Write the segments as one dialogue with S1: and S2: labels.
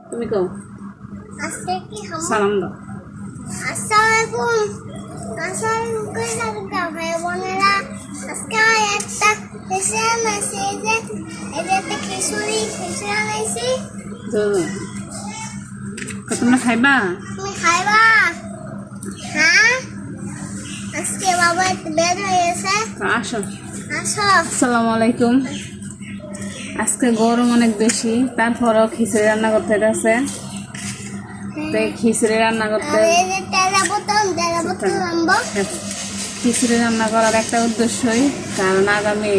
S1: তুমি কও
S2: আজকে কি খাবো?
S1: সালাম দাও।
S2: আসসালামু আলাইকুম কইলা ভাই বোনেরা, আজকে একটা রেসিপি আছে যে এটাতে খিচুড়ি আনাইছি।
S1: তো তোমরা খাইবা?
S2: তুমি খাইবা? হ্যাঁ, আজকে বাবা বের হয়েছে।
S1: আসো।
S2: আসো।
S1: আসসালামু আলাইকুম। আজকে গরম অনেক বেশি, তারপরেও খিচুড়ি রান্না করতে গেছে। তাই খিচুড়ি রান্না করতে খিচুড়ি রান্না করার একটা উদ্দেশ্যই, কারণ আগামী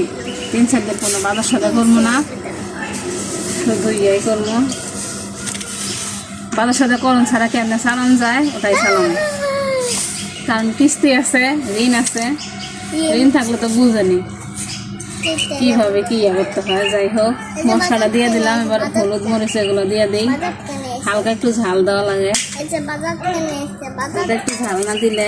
S1: 3-4 দিন কোনো বাজার সাথে করবো না, শুধু ইয়েই করবো। বাজার সাথে করুন ছাড়া কেমনে চালান যায় ওটাই চালাম, কারণ কিস্তি আছে, ঋণ আছে। ঋণ থাকলে তো বুঝেনি কিভাবে কি ইয়ে করতে হয়। যাই হোক, মশলাটা দিয়ে দিলাম। এবার হলুদ মরিচ এগুলো দিয়ে দিই, হালকা একটু ঝাল দেওয়া লাগে। একটু ঝাল না দিলে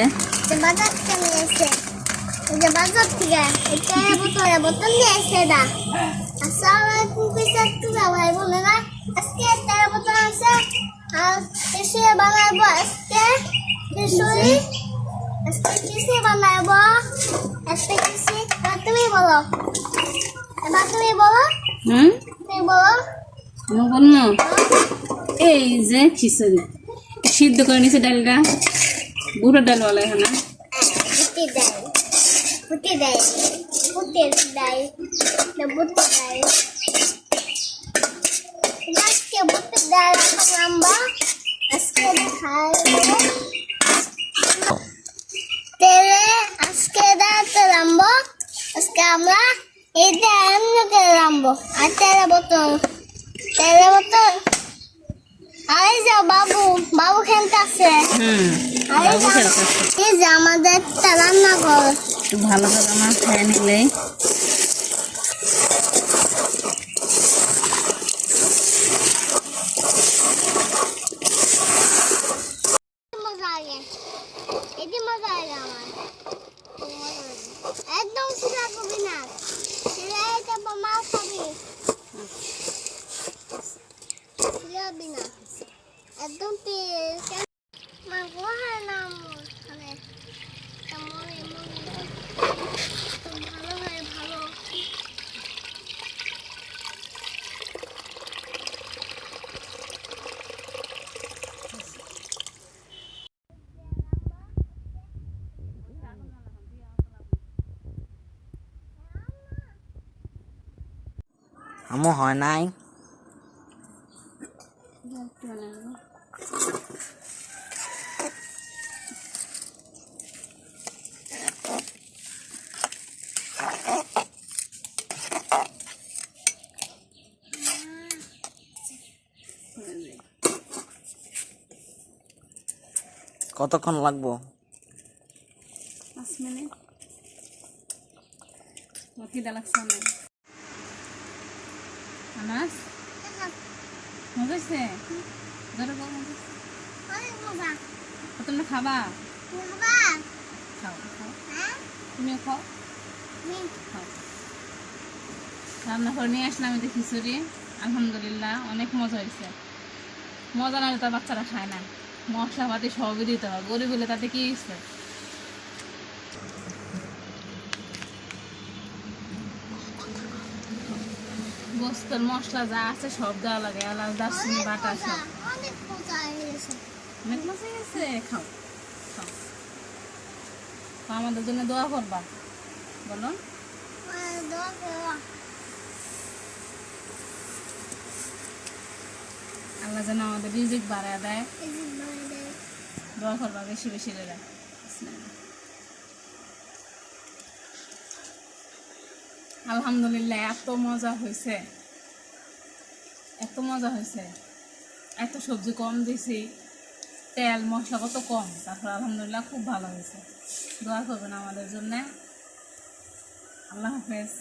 S2: তুমি বলো, এবার তুমি বলো। তুমি বলো।
S1: আমি বলবো এই যে খিচুড়ি সিদ্ধ করে নিচ্ছে ডালটা, বুড়ো ডাল বলে এখানে।
S2: বুটের ডাল আজকে বুটের ডাল আমরা আজকে খাইবো তেলে। আজকে ডাল রাখবো, আজকে আমরা এটা এমনি রাখবো। আর তেলে বোতল আরে যা বাবু খেলতে আছে। এই যে আমাদের রান্না ঘর,
S1: একটু ভালো করে আমার খেয়ে নিলে
S2: একদম সিধা করবি না, মা খাবি একদম ভালো হয় ভালো।
S3: আমু হয় নাই কতক্ষণ লাগবো?
S1: 5 মিনিট। খিদা লাগছে না? আনাস মজেছে ধরো গো, তোমরা খাবা? খাও খাও, তুমিও খাও। খাও। রান্না করে নিয়ে আসলাম আমি তো খিচুড়ি, আলহামদুলিল্লাহ অনেক মজা হয়েছে। মজা না হলে তো বাচ্চারা খায় না, মশলাপাতি সবই দিতে হয়, গরিব হলে তাতে কি হয়েছে। গোস্তের মশলা যা আছে সব দেওয়া লাগে, এলাচ দারচিনি বাটা সব। অনেক মজা হয়েছে। খাও খাও, আমাদের জন্য দোয়া করবা, বলো। আল্লাহ যেন আমাদের রিজিক বাড়ায় দেয়, দোয়া করবা বেশি বেশি করে। আলহামদুলিল্লাহ এত মজা হয়েছে, এত সবজি কম দিছি, তেল মশলা কত কম, তারপর আলহামদুলিল্লাহ খুব ভালো হয়েছে। দোয়া করবেন আমাদের জন্য। আল্লাহ হাফেজ।